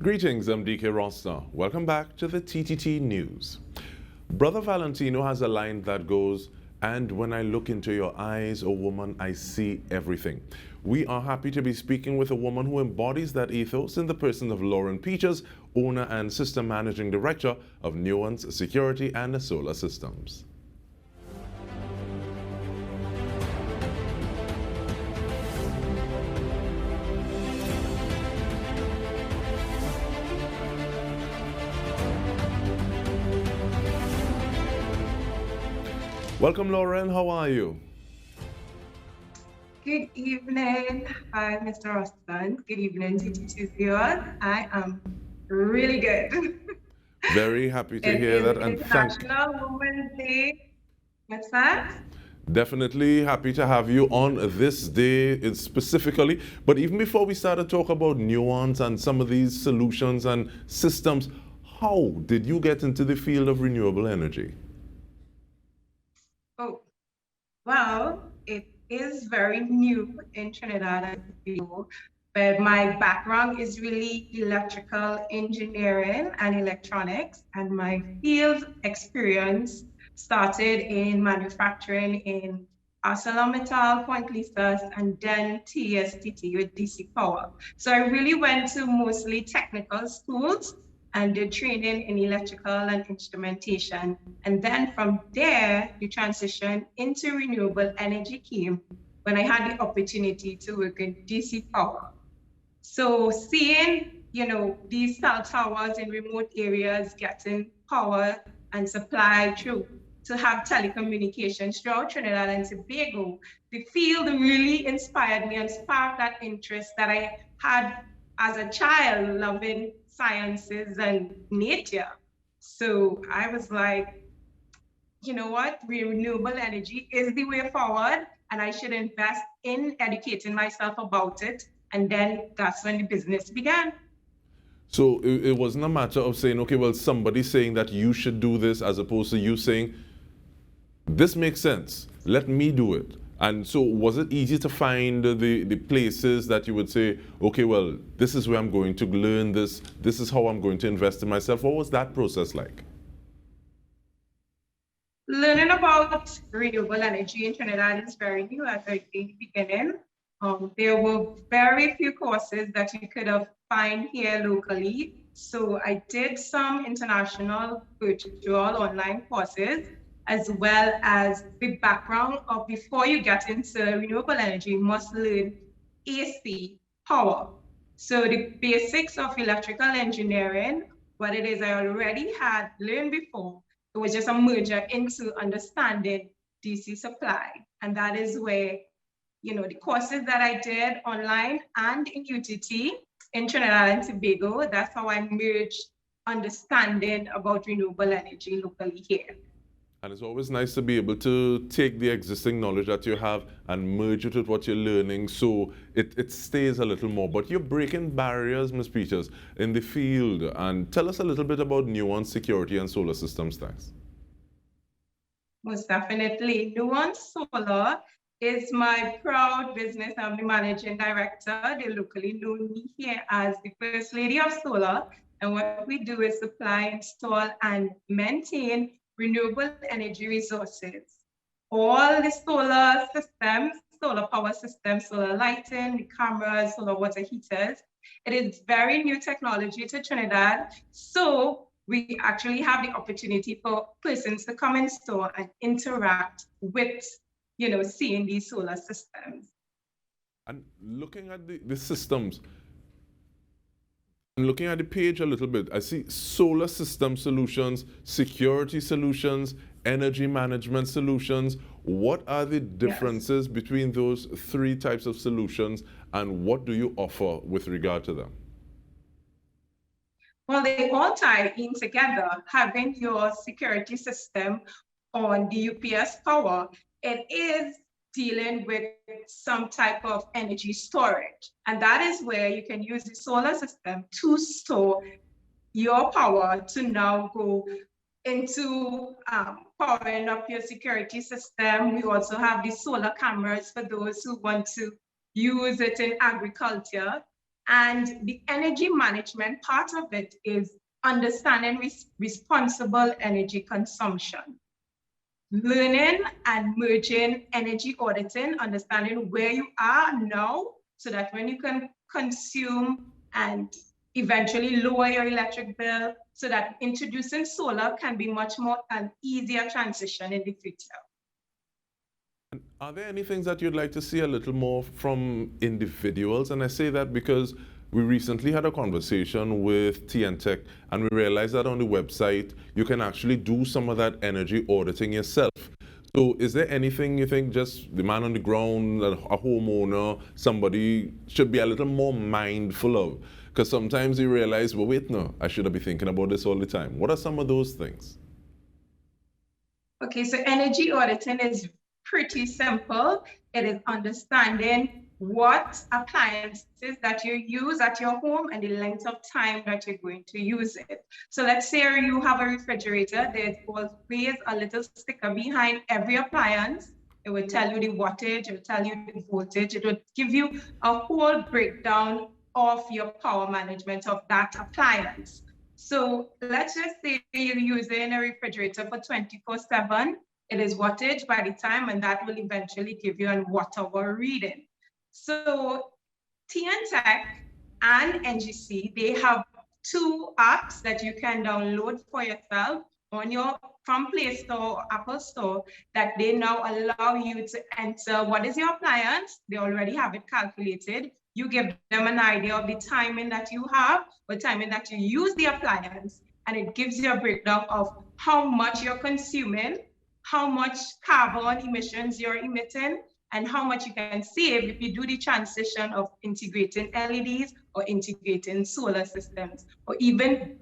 Greetings, I'm Dike Rostant. Welcome back to the TTT News. Brother Valentino has a line that goes, "And when I look into your eyes, O woman, I see everything." We are happy to be speaking with a woman who embodies that ethos in the person of Lauren Peters, owner and system managing director of Nuance Security and Solar Systems. Welcome, Lauren. How are you? Good evening. Hi, Mr. Rostant. Good evening, TTT viewers. I am really good. Very happy to It hear is that, and International Women's Day. What's that? definitely happy to have you on this day specifically. But even before we start to talk about Nuance and some of these solutions and systems, how did you get into the field of renewable energy? Oh, well, it is very new in Trinidad and Tobago, but my background is really electrical engineering and electronics, and my field experience started in manufacturing in ArcelorMittal, Point Lisas, and then TSTT with DC Power. So I really went to mostly technical schools and did training in electrical and instrumentation. And then from there, the transition into renewable energy came when I had the opportunity to work in DC Power. So seeing, these cell towers in remote areas getting power and supply through to have telecommunications throughout Trinidad and Tobago, the field really inspired me and sparked that interest that I had as a child, loving sciences and nature. So I was like, you know what, renewable energy is the way forward, and I should invest in educating myself about it. And then that's when the business began. So it wasn't a matter of saying, okay, well, somebody's saying that you should do this, as opposed to you saying, this makes sense, let me do it. And so was it easy to find the places that you would say, okay, well, this is where I'm going to learn this is how I'm going to invest in myself? What was that process like? Learning about renewable energy in Trinidad is very new at the beginning. There were very few courses that you could have find here locally. So I did some international virtual online courses, as well as the background of before you get into renewable energy, you must learn AC power. So the basics of electrical engineering, what it is I already had learned before, it was just a merger into understanding DC supply. And that is where, the courses that I did online and in UTT in Trinidad and Tobago, that's how I merged understanding about renewable energy locally here. And it's always nice to be able to take the existing knowledge that you have and merge it with what you're learning, so it stays a little more. But you're breaking barriers, Ms. Peters, in the field. And tell us a little bit about Nuance Security and Solar Systems. Thanks. Most definitely. Nuance Solar is my proud business. I'm the managing director. They locally know me here as the First Lady of Solar. And what we do is supply, install, and maintain renewable energy resources. All the solar systems, solar power systems, solar lighting, the cameras, solar water heaters. It is very new technology to Trinidad. So we actually have the opportunity for persons to come in store and interact with, seeing these solar systems. And looking at the systems, and looking at the page a little bit, I see solar system solutions, security solutions, energy management solutions. What are the differences between those three types of solutions, and what do you offer with regard to them? Well, they all tie in together. Having your security system on the UPS power, it is dealing with some type of energy storage. And that is where you can use the solar system to store your power to now go into powering up your security system. We also have the solar cameras for those who want to use it in agriculture. And the energy management part of it is understanding responsible energy consumption, learning and merging energy auditing, understanding where you are now, so that when you can consume and eventually lower your electric bill, so that introducing solar can be much more an easier transition in the future. Are there any things that you'd like to see a little more from individuals? And I say that because we recently had a conversation with TNTech, and we realized that on the website, you can actually do some of that energy auditing yourself. So is there anything you think just the man on the ground, a homeowner, somebody should be a little more mindful of? Because sometimes you realize, well, wait, no, I should be thinking about this all the time. What are some of those things? Okay, so energy auditing is pretty simple. It is understanding what appliances that you use at your home and the length of time that you're going to use it. So let's say you have a refrigerator, there's always a little sticker behind every appliance. It will tell you the wattage, it will tell you the voltage, it will give you a whole breakdown of your power management of that appliance. So let's just say you're using a refrigerator for 24/7. It is wattage by the time, and that will eventually give you a watt-hour reading. So TNTech and NGC, they have two apps that you can download for yourself on from Play Store or Apple Store, that they now allow you to enter what is your appliance. They already have it calculated. You give them an idea of the timing that you have, or timing that you use the appliance, and it gives you a breakdown of how much you're consuming, how much carbon emissions you're emitting, and how much you can save if you do the transition of integrating LEDs or integrating solar systems, or even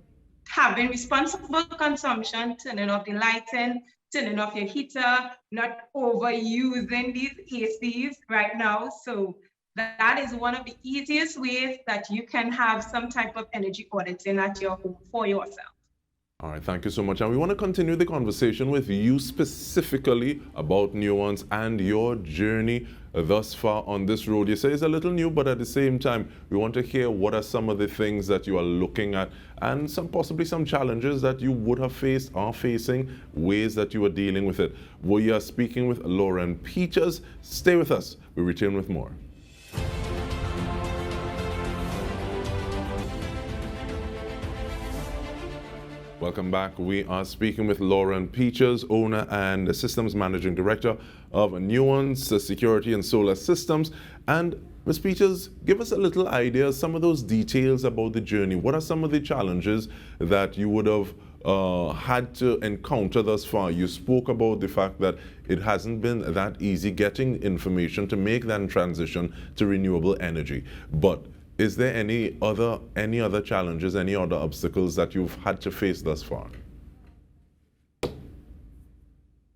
having responsible consumption, turning off the lighting, turning off your heater, not overusing these ACs right now. So that is one of the easiest ways that you can have some type of energy auditing at your home for yourself. All right, thank you so much. And we want to continue the conversation with you specifically about Nuance and your journey thus far on this road. You say it's a little new, but at the same time, we want to hear what are some of the things that you are looking at, and possibly some challenges that you would have faced, are facing, ways that you are dealing with it. We are speaking with Lauren Peters. Stay with us. We return with more. Welcome back. We are speaking with Lauren Peters, owner and systems managing director of Nuance Security and Solar Systems. And Ms. Peters, give us a little idea, some of those details about the journey. What are some of the challenges that you would have had to encounter thus far? You spoke about the fact that it hasn't been that easy getting information to make that transition to renewable energy. But is there any other challenges, any other obstacles that you've had to face thus far?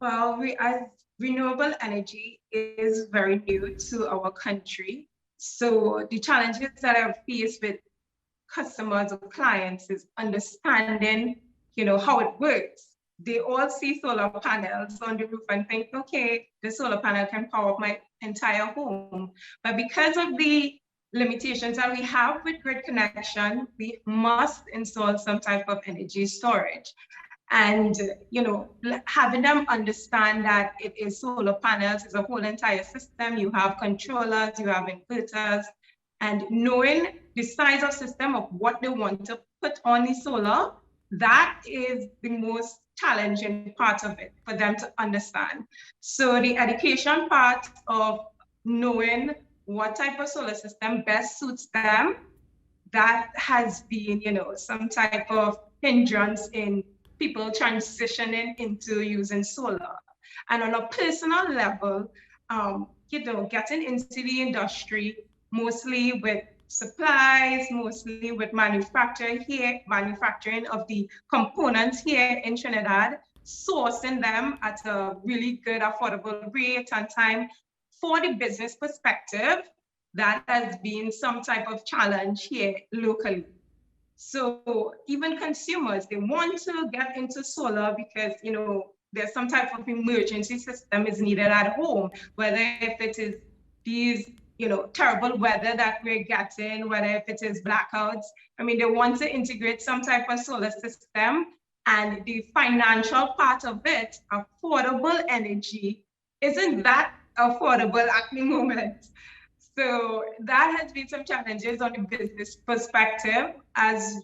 Well, as renewable energy is very new to our country. So the challenges that I've faced with customers or clients is understanding, how it works. They all see solar panels on the roof and think, okay, the solar panel can power up my entire home. But because of the limitations that we have with grid connection, we must install some type of energy storage. And, having them understand that it is solar panels, it's a whole entire system. You have controllers, you have inverters, and knowing the size of system of what they want to put on the solar, that is the most challenging part of it for them to understand. So the education part of knowing what type of solar system best suits them, that has been, some type of hindrance in people transitioning into using solar. And on a personal level, getting into the industry, mostly with supplies, mostly with manufacturing of the components here in Trinidad, sourcing them at a really good, affordable rate and time. For the business perspective, that has been some type of challenge here locally. So even consumers, they want to get into solar because, there's some type of emergency system is needed at home, whether if it is these, terrible weather that we're getting, whether if it is blackouts. I mean, they want to integrate some type of solar system, and the financial part of it, affordable energy, isn't that affordable at the moment. So that has been some challenges on the business perspective. As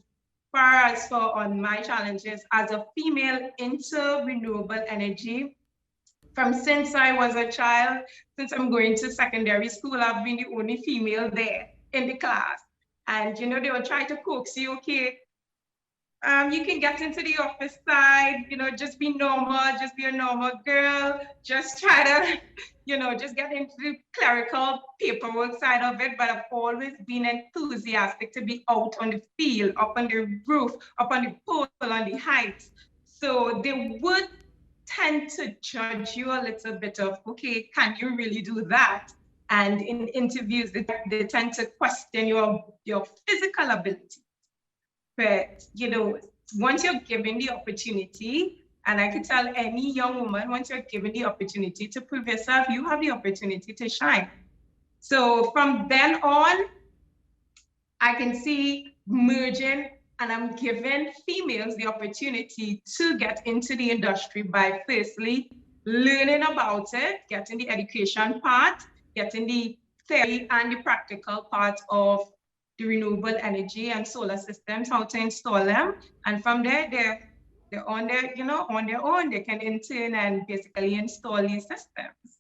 far as for on my challenges as a female into renewable energy, from since I was a child, since I'm going to secondary school, I've been the only female there in the class. And they will try to coax you, okay, you can get into the office side, just be normal, just be a normal girl, just try to, just get into the clerical paperwork side of it. But I've always been enthusiastic to be out on the field, up on the roof, up on the pole, on the heights. So they would tend to judge you a little bit of, okay, can you really do that? And in interviews, they tend to question your physical ability. But, once you're given the opportunity, and I could tell any young woman, once you're given the opportunity to prove yourself, you have the opportunity to shine. So from then on, I can see merging, and I'm giving females the opportunity to get into the industry by firstly learning about it, getting the education part, getting the theory and the practical part of the renewable energy and solar systems, how to install them. And from there, they're on on their own, they can intern and basically install these systems.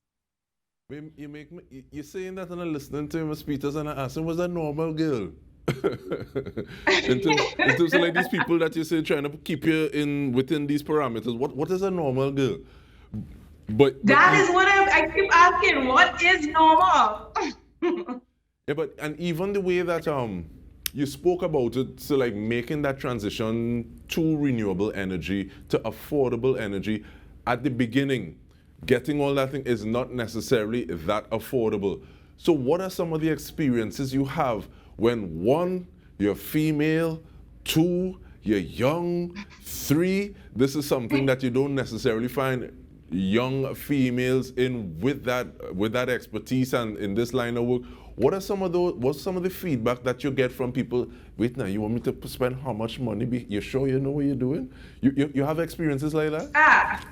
You're saying that and I'm listening to Ms. Peters and I asked him, was a normal girl? in terms of like these people that you say trying to keep you within these parameters, what is a normal girl? But that is what I keep asking. What is normal? Yeah, and even the way that you spoke about it, so like making that transition to renewable energy, to affordable energy, at the beginning, getting all that thing is not necessarily that affordable. So what are some of the experiences you have when, one, you're female, two, you're young, three, this is something that you don't necessarily find young females in with that expertise and in this line of work? What's some of the feedback that you get from people? Wait now, you want me to spend how much money? You sure you know what you're doing? You have experiences like that?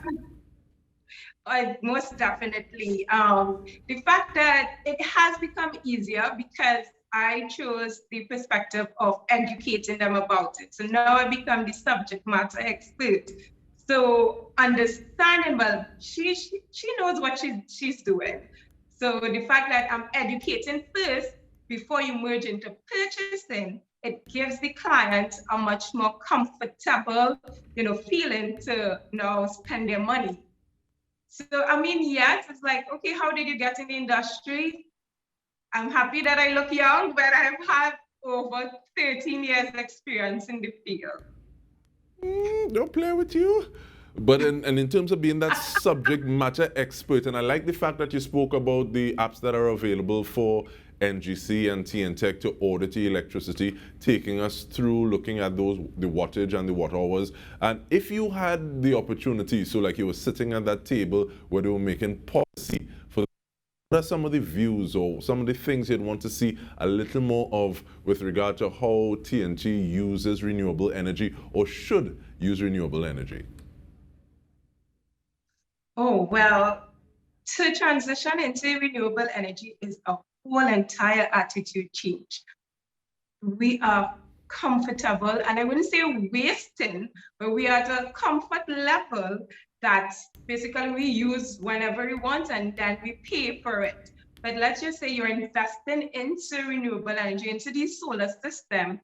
Most definitely. The fact that it has become easier because I chose the perspective of educating them about it. So now I become the subject matter expert. So understanding, well, she knows what she's doing. So the fact that I'm educating first before you merge into purchasing, it gives the client a much more comfortable, feeling to now spend their money. So, I mean, yes, it's like, okay, how did you get in the industry? I'm happy that I look young, but I've had over 13 years experience in the field. Don't play with you. But in terms of being that subject matter expert, and I like the fact that you spoke about the apps that are available for NGC and TNTech to audit the electricity, taking us through looking at the wattage and the watt hours. And if you had the opportunity, so like you were sitting at that table where they were making policy for, what are some of the views or some of the things you'd want to see a little more of with regard to how TNT uses renewable energy or should use renewable energy? Oh, well, to transition into renewable energy is a whole entire attitude change. We are comfortable, and I wouldn't say wasting, but we are at a comfort level that basically we use whenever we want and then we pay for it. But let's just say you're investing into renewable energy, into the solar system,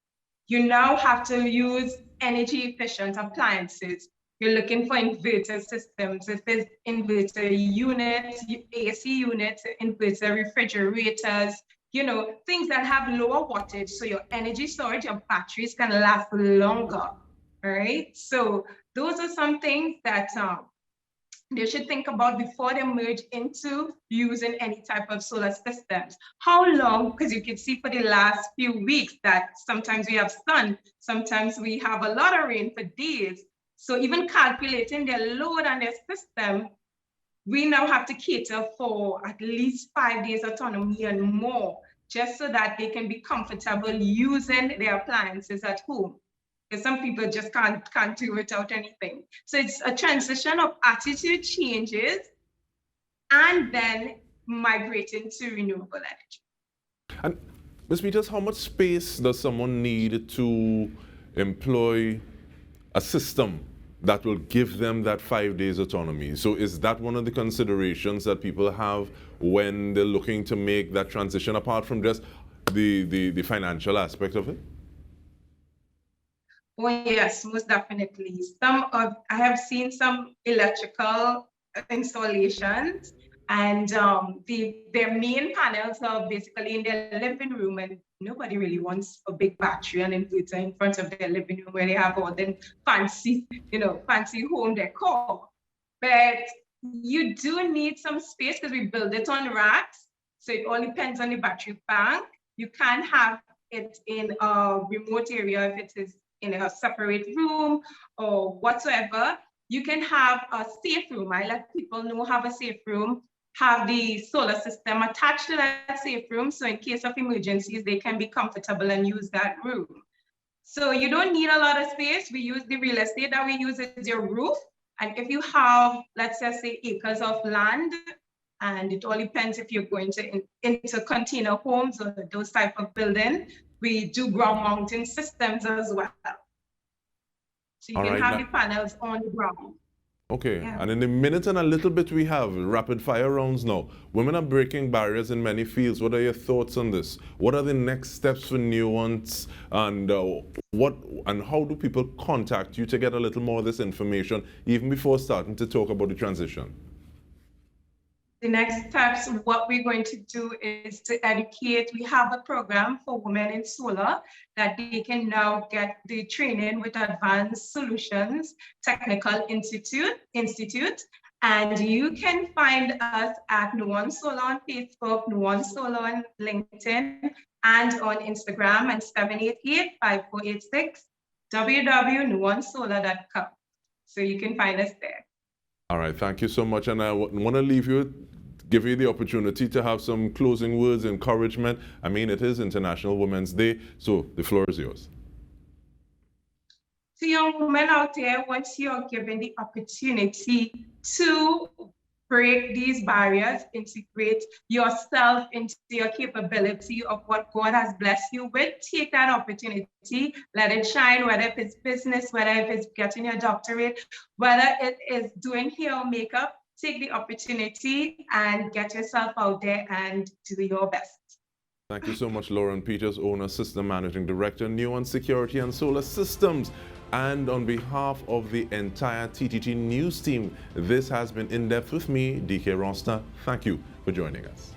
you now have to use energy efficient appliances. You're looking for inverter systems. If it's inverter units, AC units, inverter refrigerators, things that have lower wattage, so your energy storage, your batteries can last longer, all right? So those are some things that they should think about before they merge into using any type of solar systems. How long, because you can see for the last few weeks that sometimes we have sun, sometimes we have a lot of rain for days. So even calculating their load on their system we now have to cater for at least 5 days autonomy and more, just so that they can be comfortable using their appliances at home. Because some people just can't do without anything. So it's a transition of attitude changes and then migrating to renewable energy. And Ms. Peters, how much space does someone need to employ a system that will give them that 5 days autonomy? So is that one of the considerations that people have when they're looking to make that transition, apart from just the financial aspect of it? Oh yes, most definitely. I have seen some electrical installations, and their main panels are basically in their living room, and nobody really wants a big battery and inverter in front of their living room where they have all the fancy, fancy home decor. But you do need some space because we build it on racks, so it all depends on the battery bank. You can have it in a remote area if it is in a separate room or whatsoever. You can have a safe room. I let people know, have a safe room, have the solar system attached to that safe room. So in case of emergencies, they can be comfortable and use that room. So you don't need a lot of space. We use the real estate that we use as your roof. And if you have, let's just say, acres of land, and it all depends if you're going to into container homes or those type of building, we do ground mounting systems as well. So you can have the panels on the ground. Okay, yeah. And in a minute and a little bit we have rapid fire rounds now. Women are breaking barriers in many fields. What are your thoughts on this? What are the next steps for Nuance, and how do people contact you to get a little more of this information even before starting to talk about the transition? The next steps, what we're going to do is to educate. We have a program for women in solar that they can now get the training with Advanced Solutions Technical Institute. And you can find us at Nuance Solar on Facebook, Nuance Solar on LinkedIn, and on Instagram, and 788-5486, www.nuancesolar.com. So you can find us there. All right, thank you so much. And I want to give you the opportunity to have some closing words, encouragement. I mean, it is International Women's Day, so the floor is yours. To young women out there, once you're given the opportunity to break these barriers, integrate yourself into your capability of what God has blessed you with, take that opportunity, let it shine, whether if it's business, whether if it's getting your doctorate, whether it is doing hair or makeup, take the opportunity and get yourself out there and do your best. Thank you so much, Lauren Peters, owner, system managing director, Nuance Security and Solar Systems. And on behalf of the entire TTT News team, this has been In Depth with me, Dike Rostant. Thank you for joining us.